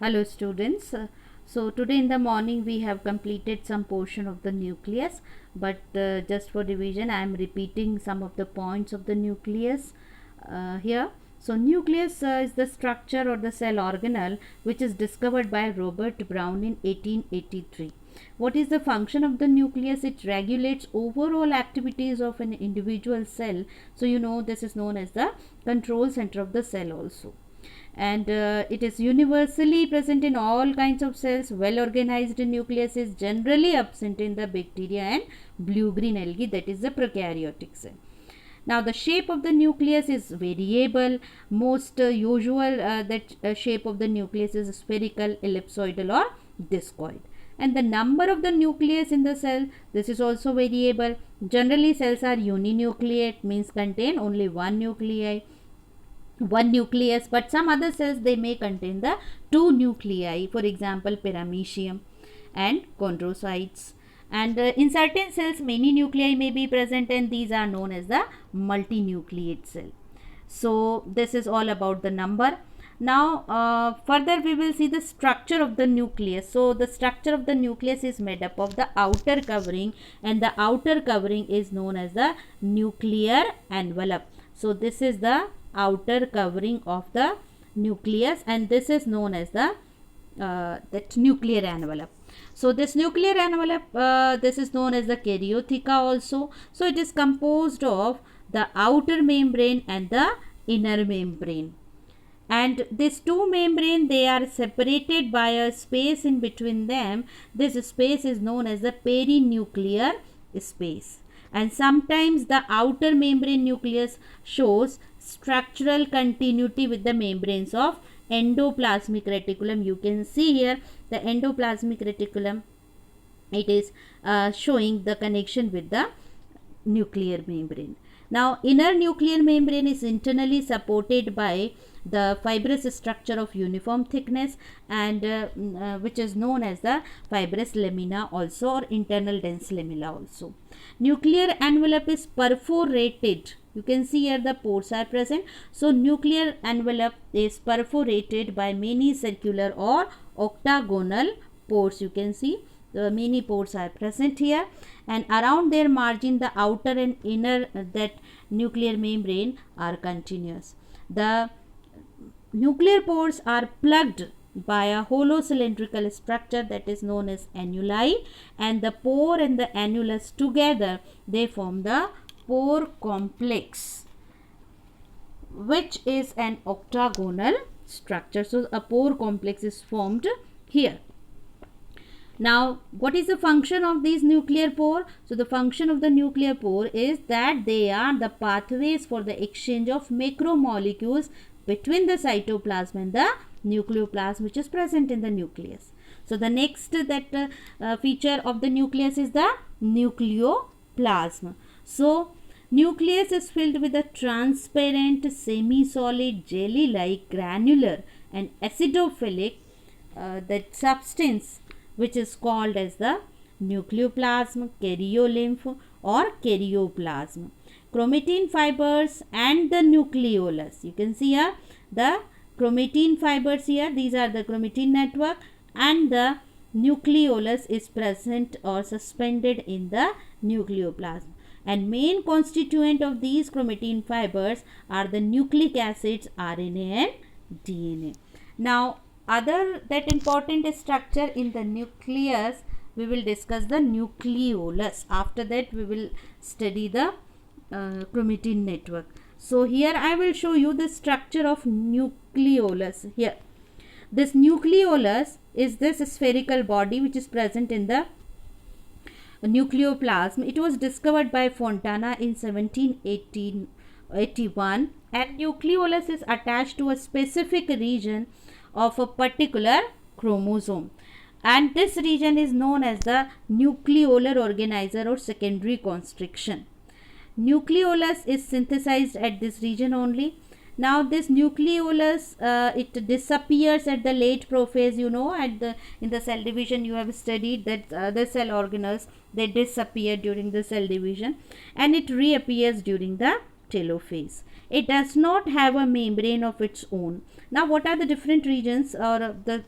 Hello students. So today in the morning we have completed some portion of the nucleus, but just for revision I am repeating some of the points of the nucleus here. So nucleus is the structure or the cell organelle which is discovered by Robert Brown in 1883. What is the function of the nucleus? It regulates overall activities of an individual cell. So you know this is known as the control center of the cell also. And it is universally present in all kinds of cells. Well organized nucleus is generally absent in the bacteria and blue-green algae, that is the prokaryotic cell. Now the shape of the nucleus is variable. Most usual shape of the nucleus is spherical, ellipsoidal or discoid. And the number of the nucleus in the cell, this is also variable. Generally cells are uninucleate, means contain only one nucleus, but some other cells they may contain the two nuclei, for example paramecium and chondrocytes. And in certain cells many nuclei may be present, and these are known as the multinucleate cell. So this is all about the number. Now further we will see the structure of the nucleus. So the structure of the nucleus is made up of the outer covering, and the outer covering is known as the nuclear envelope. So this is the outer covering of the nucleus, and this is known as the that nuclear envelope. So this nuclear envelope, this is known as the karyotheca also. So it is composed of the outer membrane and the inner membrane, and these two membrane, they are separated by a space in between them. This space is known as the perinuclear space. And sometimes the outer membrane nucleus shows structural continuity with the membranes of endoplasmic reticulum. You can see here the endoplasmic reticulum, it is showing the connection with the nuclear membrane. Now inner nuclear membrane is internally supported by the fibrous structure of uniform thickness, and which is known as the fibrous lamina also, or internal dense lamella also. Nuclear envelope is perforated. You can see here the pores are present. So nuclear envelope is perforated by many circular or octagonal pores. You can see the many pores are present here, and around their margin the outer and inner that nuclear membrane are continuous. The nuclear pores are plugged by a hollow cylindrical structure that is known as annuli, and the pore and the annulus together they form the pore complex, which is an octagonal structure. So a pore complex is formed here. Now what is the function of these nuclear pore? So the function of the nuclear pore is that they are the pathways for the exchange of macromolecules between the cytoplasm and the nucleoplasm, which is present in the nucleus. So the next feature of the nucleus is the nucleoplasm. So nucleus is filled with a transparent semi-solid jelly-like granular and acidophilic that substance, which is called as the nucleoplasm, karyolymph or karyoplasm. Chromatin fibers and the nucleolus. You can see here the chromatin fibers here. These are the chromatin network, and the nucleolus is present or suspended in the nucleoplasm. And main constituent of these chromatin fibers are the nucleic acids RNA and DNA. Now other that important structure in the nucleus, we will discuss the nucleolus. After that we will study the chromatin network. So here I will show you the structure of nucleolus. Here this nucleolus is this spherical body which is present in the nucleoplasm. It was discovered by Fontana in 1781, and nucleolus is attached to a specific region of a particular chromosome, and this region is known as the nucleolar organizer or secondary constriction. Nucleolus is synthesized at this region only. Now this nucleolus it disappears at the late prophase. You know, at the in the cell division you have studied that the cell organelles, they disappear during the cell division, and it reappears during the telophase. It does not have a membrane of its own. Now what are the different regions or the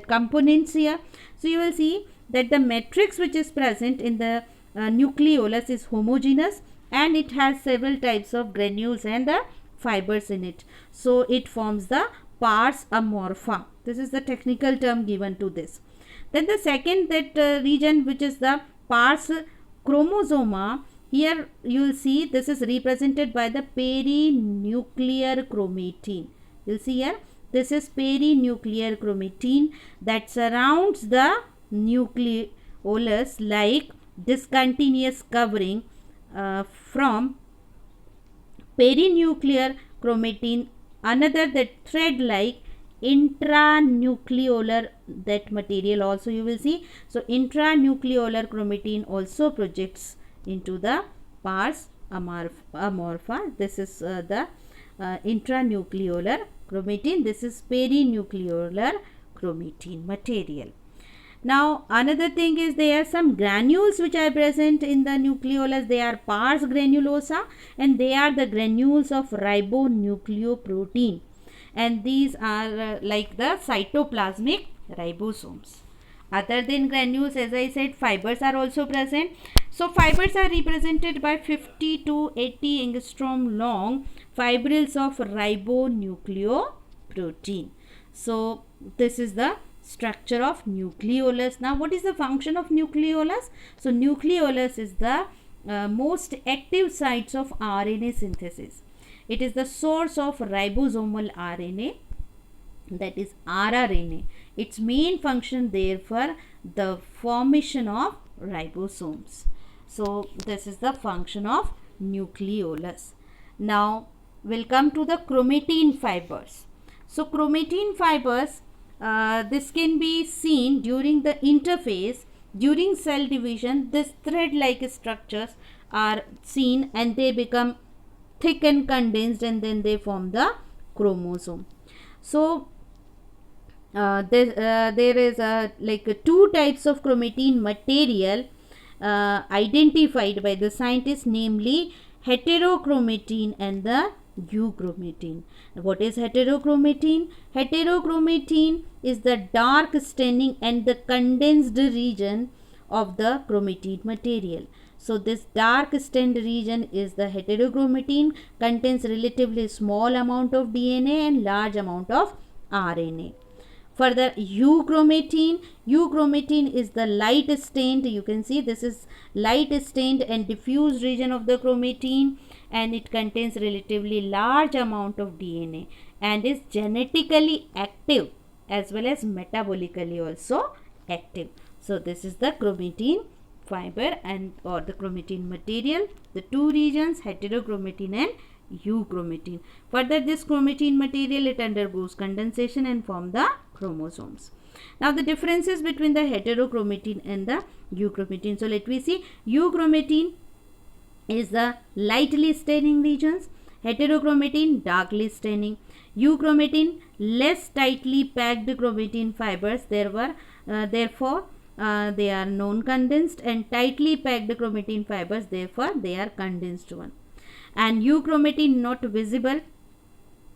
components here? So you will see that the matrix which is present in the nucleolus is homogeneous, and it has several types of granules and the fibers in it. So it forms the pars amorpha. This is the technical term given to this. Then the second region, which is the pars chromosoma, here you will see this is represented by the perinuclear chromatin. You will see here, this is perinuclear chromatin that surrounds the nucleolus like discontinuous covering. From perinuclear chromatin, another that thread like intranucleolar that material also you will see. So intranucleolar chromatin also projects into the pars amorpha. This is the intranucleolar chromatin. This is perinucleolar chromatin material. Now another thing is there are some granules which are present in the nucleolus. They are pars granulosa, and they are the granules of ribonucleoprotein, and these are like the cytoplasmic ribosomes. Other than granules, as I said, fibers are also present. So fibers are represented by 50 to 80 angstrom long fibrils of ribonucleoprotein. So this is the structure of nucleolus. Now what is the function of nucleolus? So nucleolus is the most active sites of RNA synthesis. It is the source of ribosomal RNA, that is rRNA. Its main function therefore the formation of ribosomes. So this is the function of nucleolus. Now we'll come to the chromatin fibers. So chromatin fibers, this can be seen during the interphase. During cell division, this thread-like structures are seen and they become thick and condensed, and then they form the chromosome. So there is like two types of chromatin material identified by the scientists, namely heterochromatin and the euchromatin. What is heterochromatin? Heterochromatin is the dark staining and the condensed region of the chromatin material. So this dark stained region is the heterochromatin, contains relatively small amount of DNA and large amount of RNA. Further, euchromatin is the light stained, you can see this is light stained and diffused region of the chromatin, and it contains relatively large amount of DNA and is genetically active as well as metabolically also active. So this is the chromatin fiber and or the chromatin material, the two regions heterochromatin and euchromatin. Further, this chromatin material, it undergoes condensation and form the chromosomes. Now the differences between the heterochromatin and the euchromatin. So let me see. Euchromatin is the lightly staining regions, heterochromatin darkly staining. Euchromatin less tightly packed chromatin fibers, therefore they are non-condensed, and tightly packed chromatin fibers, therefore they are condensed one. And euchromatin not visible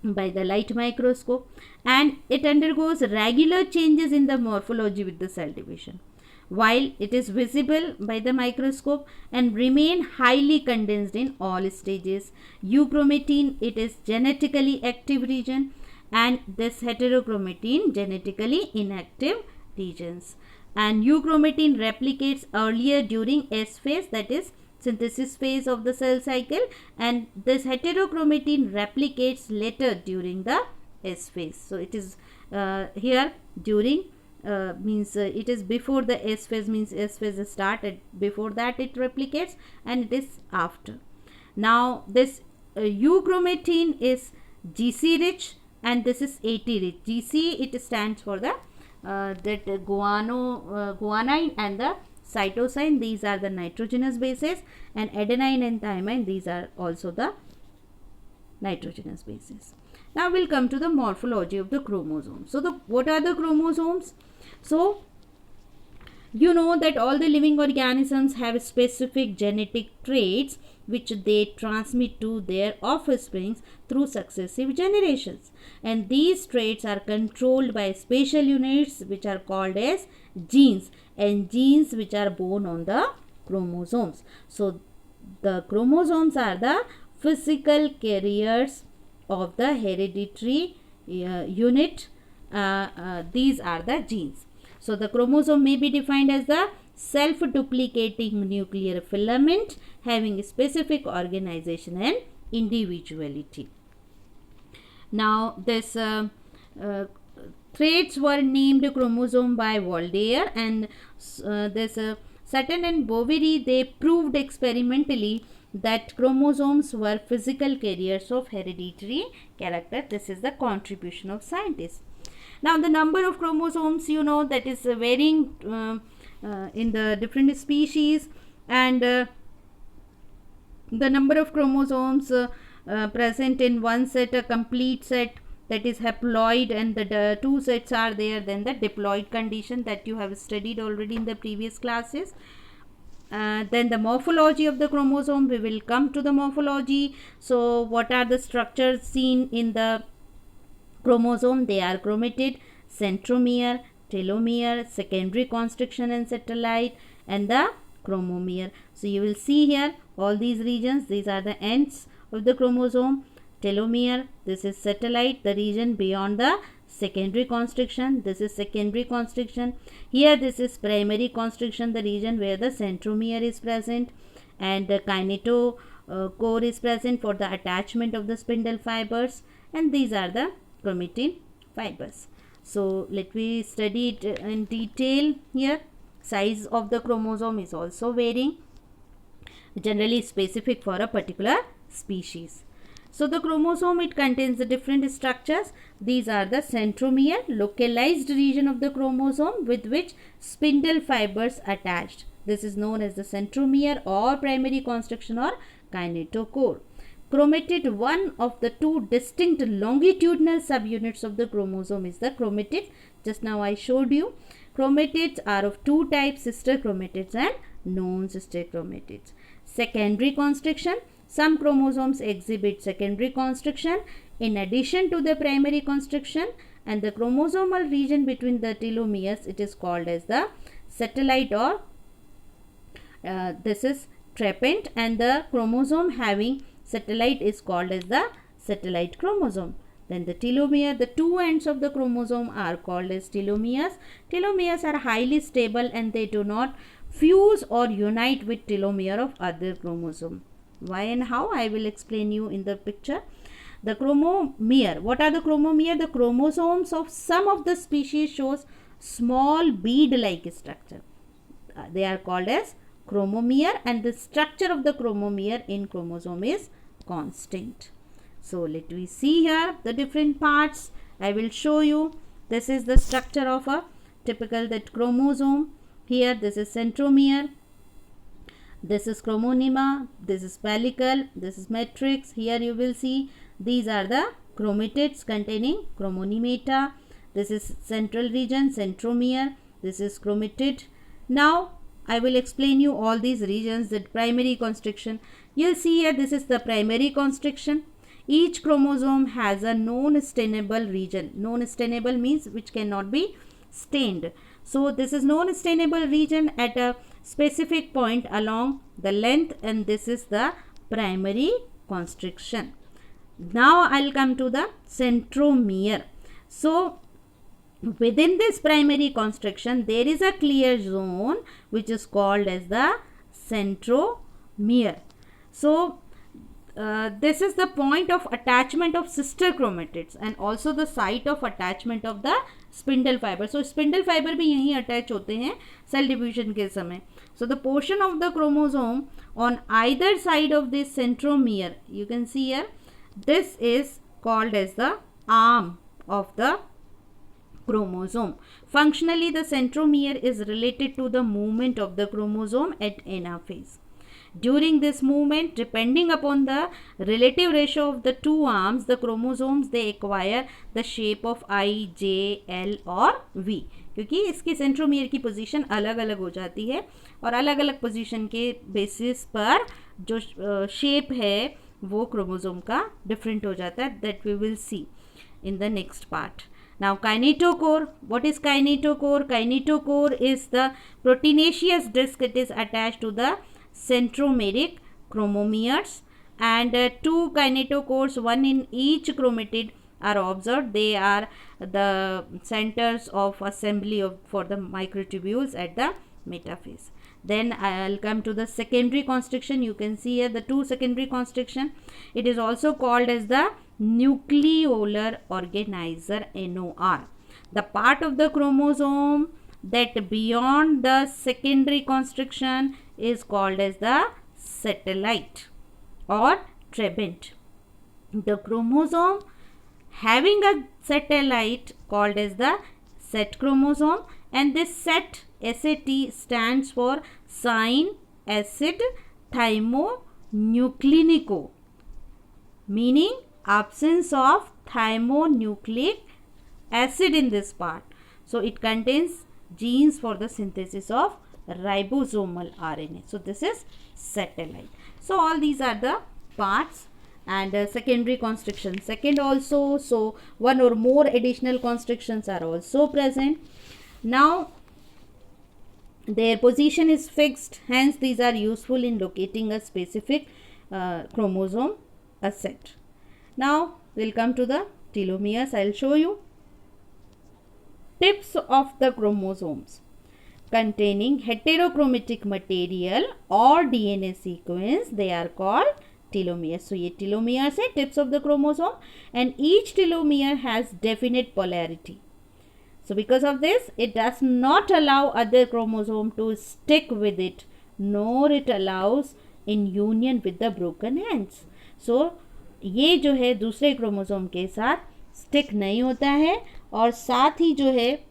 by the light microscope, and it undergoes regular changes in the morphology with the cell division, while it is visible by the microscope and remain highly condensed in all stages. Euchromatin, it is genetically active region, and this heterochromatin genetically inactive regions. And euchromatin replicates earlier during S phase, that is synthesis phase of the cell cycle, and this heterochromatin replicates later during the S phase. So it is here during means it is before the S phase, means S phase is started, before that it replicates, and it is after. Now this euchromatin is GC rich and this is AT rich. GC, it stands for the that guanine and the cytosine, these are the nitrogenous bases, and adenine and thymine, these are also the nitrogenous bases. Now we'll come to the morphology of the chromosomes. So what are the chromosomes? So You know that all the living organisms have specific genetic traits which they transmit to their offsprings through successive generations, and these traits are controlled by special units which are called as genes, and genes which are born on the chromosomes. So the chromosomes are the physical carriers of the hereditary unit. These are the genes. So the chromosome may be defined as the self-duplicating nuclear filament having specific organization and individuality. Now this traits were named chromosome by Waldeyer, and this Sutton and Boveri, they proved experimentally that chromosomes were physical carriers of hereditary character. This is the contribution of scientists. Now the number of chromosomes, you know, that is varying in the different species, and the number of chromosomes present in one set, a complete set, that is haploid, and the two sets are there, then the diploid condition that you have studied already in the previous classes. Then the morphology of the chromosome, we will come to the morphology. So what are the structures seen in the chromosome? They are chromatid, centromere, telomere, secondary constriction and satellite, and the chromomere. So you will see here all these regions, these are the ends of the chromosome. Telomere, this is satellite, the region beyond the secondary constriction. This is secondary constriction. Here this is primary constriction, the region where the centromere is present, and the kinetochore is present for the attachment of the spindle fibers, and these are the chromatin fibers. So let me study it in detail here. Size of the chromosome is also varying, generally specific for a particular species. So the chromosome, it contains the different structures. These are the centromere, localized region of the chromosome with which spindle fibers attached. This is known as the centromere or primary constriction or kinetochore. Chromatid, one of the two distinct longitudinal subunits of the chromosome, is the chromatid. Just now I showed you. Chromatids are of two types, sister chromatids and non-sister chromatids. Secondary constriction. Some chromosomes exhibit secondary constriction in addition to the primary constriction, and the chromosomal region between the telomeres, it is called as the satellite, or this is trapent, and the chromosome having satellite is called as the satellite chromosome. Then the telomere, the two ends of the chromosome are called as telomeres. Telomeres are highly stable and they do not fuse or unite with telomere of other chromosome. Why and how, I will explain you in the picture. The chromomere, what are the chromomere? The chromosomes of some of the species shows small bead-like structure. They are called as chromomere, and the structure of the chromomere in chromosome is constant. So let me see here the different parts. I will show you. This is the structure of a typical that chromosome. Here this is centromere, this is chromonema, this is pellicle, this is matrix. Here you will see these are the chromatids containing chromonemata. This is central region, centromere, this is chromatid. Now I will explain you all these regions. That primary constriction, you'll see here, this is the primary constriction. Each chromosome has a non-stainable region. Non-stainable means which cannot be stained. So this is non-stainable region at a specific point along the length, and this is the primary constriction. Now I'll come to the centromere. So within this primary constriction, there is a clear zone which is called as the centromere. So this is the point of attachment of sister chromatids and also the site of attachment of the spindle fiber. So spindle fiber भी यहीं attach होते हैं cell division के समय. So the portion of the chromosome on either side of this centromere, you can see here, this is called as the arm of the chromosome. Functionally, the centromere is related to the movement of the chromosome at anaphase. During this movement, depending upon the relative ratio of the two arms, the chromosomes they acquire the shape of I, J, L और V, क्योंकि इसकी centromere की position अलग अलग हो जाती है और अलग अलग पोजीशन के बेसिस पर जो शेप है वो क्रोमोसोम का डिफरेंट हो जाता है. That we will see in the next part. Now kinetochore, what is kinetochore? Kinetochore is the proteinaceous disc. It is attached to the centromeric chromomeres, and two kinetochores, one in each chromatid, are observed. They are the centers of assembly for the microtubules at the metaphase. Then I'll come to the secondary constriction. You can see here the two secondary constriction. It is also called as the nucleolar organizer, NOR. The part of the chromosome that beyond the secondary constriction is called as the satellite or trabent. The chromosome having a satellite called as the set chromosome, and this set, SAT, stands for sine acid thymonucleinico, meaning absence of thymonucleic acid in this part. So it contains genes for the synthesis of ribosomal RNA. So this is satellite. So all these are the parts. And secondary constriction, second also, so one or more additional constrictions are also present. Now their position is fixed, hence these are useful in locating a specific chromosome asset. Now we'll come to the telomeres. I'll show you. Tips of the chromosomes containing heterochromatic material or DNA sequence, they are called telomeres. So ये telomeres है, tips of the chromosome, and each telomere has definite polarity. So because of this, it does not allow other chromosome to stick with it, nor it allows in union with the broken ends. So ये जो है दूसरे chromosome के साथ stick नहीं होता है और साथ ही जो है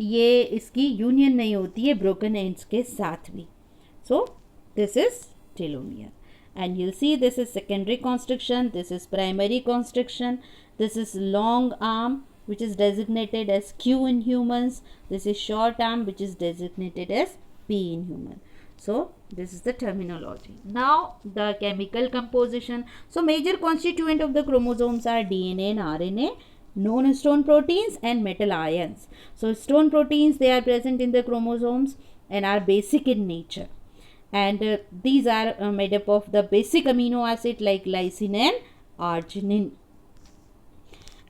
ये इसकी यूनियन नहीं होती है ब्रोकन एंड्स के साथ भी. So this is telomere. And you'll see this is secondary constriction, this is primary constriction, this is long arm which is designated as Q in humans, this is short arm which is designated as P in human. So this is the terminology. Now the chemical composition. So major constituent of the chromosomes are DNA and RNA, non-histone proteins and metal ions. So histone proteins, they are present in the chromosomes and are basic in nature. And these are made up of the basic amino acid like lysine and arginine,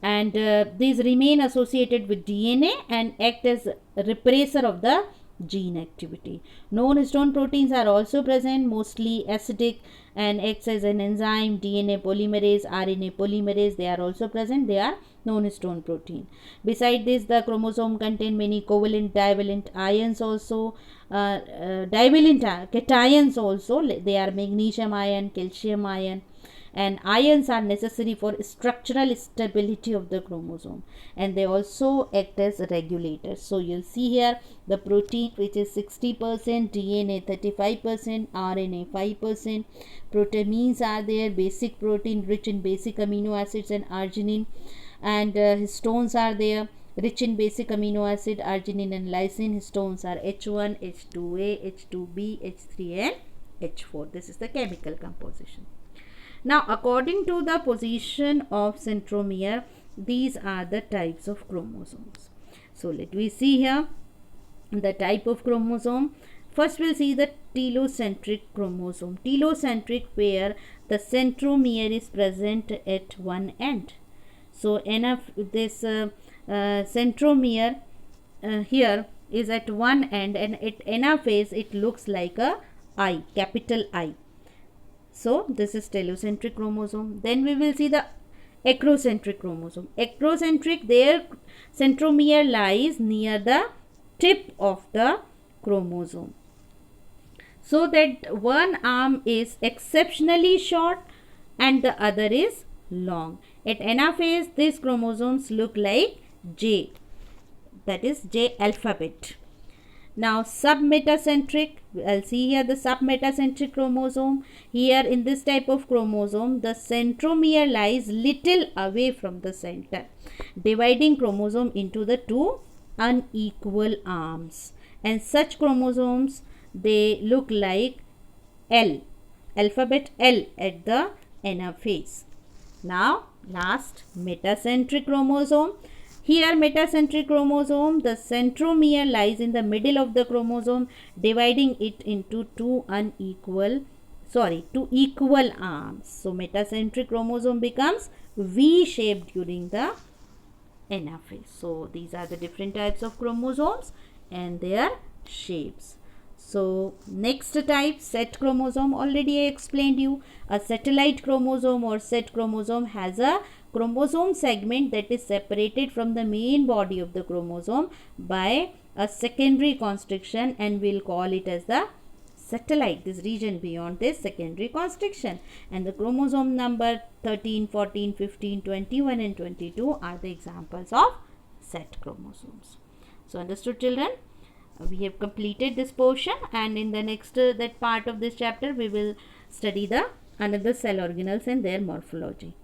and these remain associated with DNA and act as repressor of the gene activity. Non-histone proteins are also present, mostly acidic, and acts as an enzyme. DNA polymerase, RNA polymerase, they are also present. They are non-histone protein. Beside this, the chromosome contain many covalent, divalent ions also. Divalent cations also, they are magnesium ion, calcium ion, and ions are necessary for structural stability of the chromosome, and they also act as regulators. So you'll see here the protein which is 60%, DNA 35%, RNA 5%. Proteins are there, basic protein rich in basic amino acids and arginine, and histones are there, rich in basic amino acid, arginine and lysine. Histones are H1, H2A, H2B, H3 and H4. This is the chemical composition. Now according to the position of centromere, these are the types of chromosomes. So let me see here the type of chromosome. First we'll see the telocentric chromosome. Telocentric, where the centromere is present at one end. So this centromere here is at one end, and at anaphase it looks like a I, capital I. So this is telocentric chromosome. Then we will see the acrocentric chromosome. Acrocentric, their centromere lies near the tip of the chromosome, so that one arm is exceptionally short and the other is long. At anaphase, these chromosomes look like J, that is J alphabet. Now submetacentric, I'll see here the submetacentric chromosome. Here in this type of chromosome, the centromere lies little away from the center, dividing chromosome into the two unequal arms. And such chromosomes, they look like L, alphabet L at the inner face. Now last, metacentric chromosome. Here metacentric chromosome, the centromere lies in the middle of the chromosome, dividing it into two equal arms. So metacentric chromosome becomes V-shaped during the inner phase. So these are the different types of chromosomes and their shapes. So next type, set chromosome. Already I explained you, a satellite chromosome or set chromosome has a chromosome segment that is separated from the main body of the chromosome by a secondary constriction, and we'll call it as the satellite, this region beyond this secondary constriction. And the chromosome number 13, 14, 15, 21 and 22 are the examples of set chromosomes. So understood, children? We have completed this portion, and in the next that part of this chapter we will study the another cell organelles and their morphology.